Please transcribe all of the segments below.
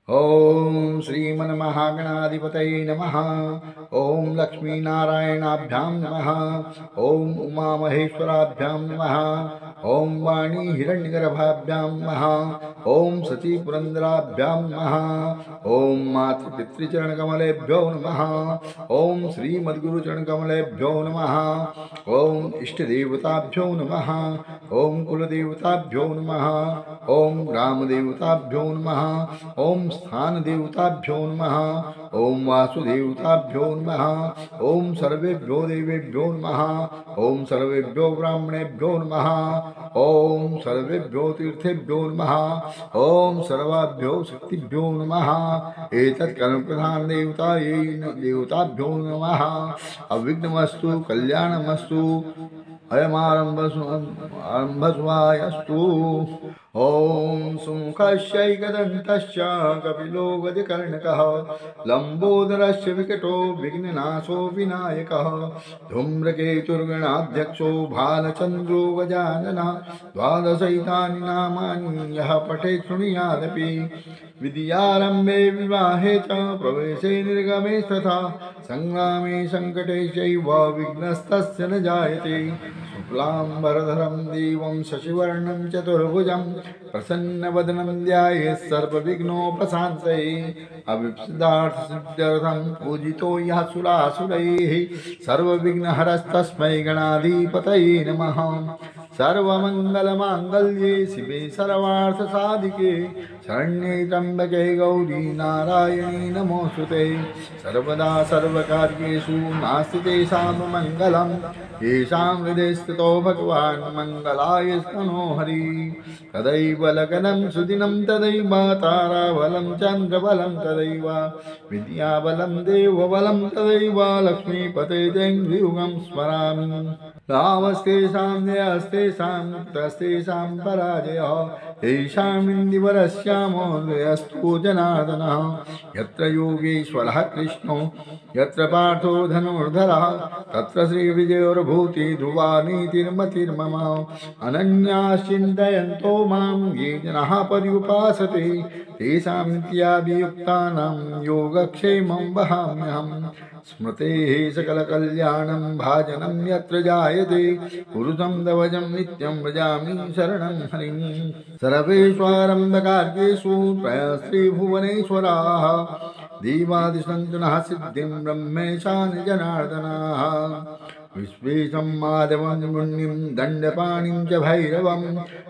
ओम श्रीमन्महागणाधिपतये नमः। ओम लक्ष्मीनारायणाभ्यां नमः। ओम उमामहेश्वराभ्यां नमः। ओम वाणी हिरण्यगर्भाभ्यां नमः। ओम सती पुरंदराभ्यां नमः। ओम मातृपितृचरणकमलेभ्यो नमः। ओम श्रीमद्गुरुचरणकमलेभ्यो नमः। ओम इष्टदेवताभ्यो नमः। ओम कुलदेवताभ्यो नमः। ओम ग्रामदेवताभ्यो नमः। ओम स्थान देवताभ्यो नमः। ओम वासुदेवताभ्यो नमः। ओम सर्वेभ्यो देवेभ्यो नमः। ओम सर्वेभ्यो ब्राह्मणेभ्यो नमः। ओम सर्वेभ्यो तीर्थेभ्यो नमः। ओम सर्वाभ्यो शक्तिभ्यो नमः। एतत् कर्मप्रधान देवताभ्यो नमः। अविघ्नमस्तु कल्याणमस्तु अयमारम्भस्वायस्तु। ओम सुमुखस्यैकदन्तस्य कपिलो गजकर्णकः लम्बोदरस्य विकटो विघ्ननाशो विनायकः धूम्रकेतुर्गणाध्यक्षो भालचन्द्रो गजाननः द्वादशैतानि नामानि यः पठेत् शृणुयादपि विद्यारम्भे विवाहे च प्रवेशे निर्गमे तथा संग्रामे संकटे चैव विघ्नस्तस्य न जायते। शुक्लाम्बरधरं देवं शशिवर्णं चतुर्भुजं प्रसन्नवदनं ध्यायेत् सर्वविघ्नोपशान्तये। अभीप्सितार्थसिद्ध्यर्थं पूजितो यः सुरासुरैः सर्वविघ्नहरस्तस्मै गणाधिपतये नमः। सर्वमङ्गलमाङ्गल्ये शिवे सर्वार्थसाधिके शरण्ये त्र्यम्बके गौरी नारायणी नमोऽस्तुते। सर्वदा सर्वकार्येषु नास्ति तेषां मङ्गलं येषां हृदये स्थितो भगवान् मङ्गलाय स्तनो हरि। तदैव लग्नं सुदिनं तदैव ताराबलं चन्द्रबलं तदैव विद्याबलं देवबलं तदैव लक्ष्मीपते जययुगं स्मरामि। रामस्तेषां जयस्तेषां तस्तेषां पराजयः येषामिन्दिवरस्यामोदयस्तु जनार्दनः। यत्र योगेश्वरः कृष्णो यत्र पार्थो धनुर्धरः तत्र श्रीविजयोर्भूति ध्रुवा नीतिर्मतिर्मम। अनन्याश्चिन्तयन्तो मां ये जनाः पर्युपासते तेषां नित्याभियुक्तानां योगक्षेमं वहाम्यहम्। स्मृतेः सकलकल्याणं भाजनं यत्र जायते पुरुषं दवजं नित्यं व्रजामि शरणं हरिं। सर्वेष्वारम्भकार्येषु त्रयस्त्रिभुवनेश्वराः देवादिसन्तु नः सिद्धिं ब्रह्मेशान जनार्दनाः। विश्वेशं माधवं मुनिं दण्डपाणिं च भैरवं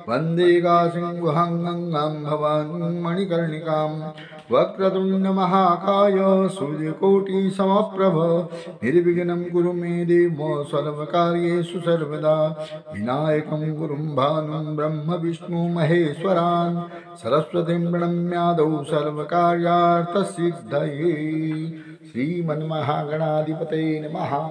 वन्दे काशीं गुहां गङ्गां भवानीं मणिकर्णिकां। वक्रतुण्डमहाकाय सूर्यकोटिसमप्रभ निर्विघ्नं कुरु मे देव सर्वकार्येषु सर्वदा। विनायकं गुरुं भानुं ब्रह्म विष्णु महेश्वरान् सरस्वतीं प्रणम्यादौ सर्वकार्यार्थसिद्धये। श्रीमन्महागणाधिपतये नमः।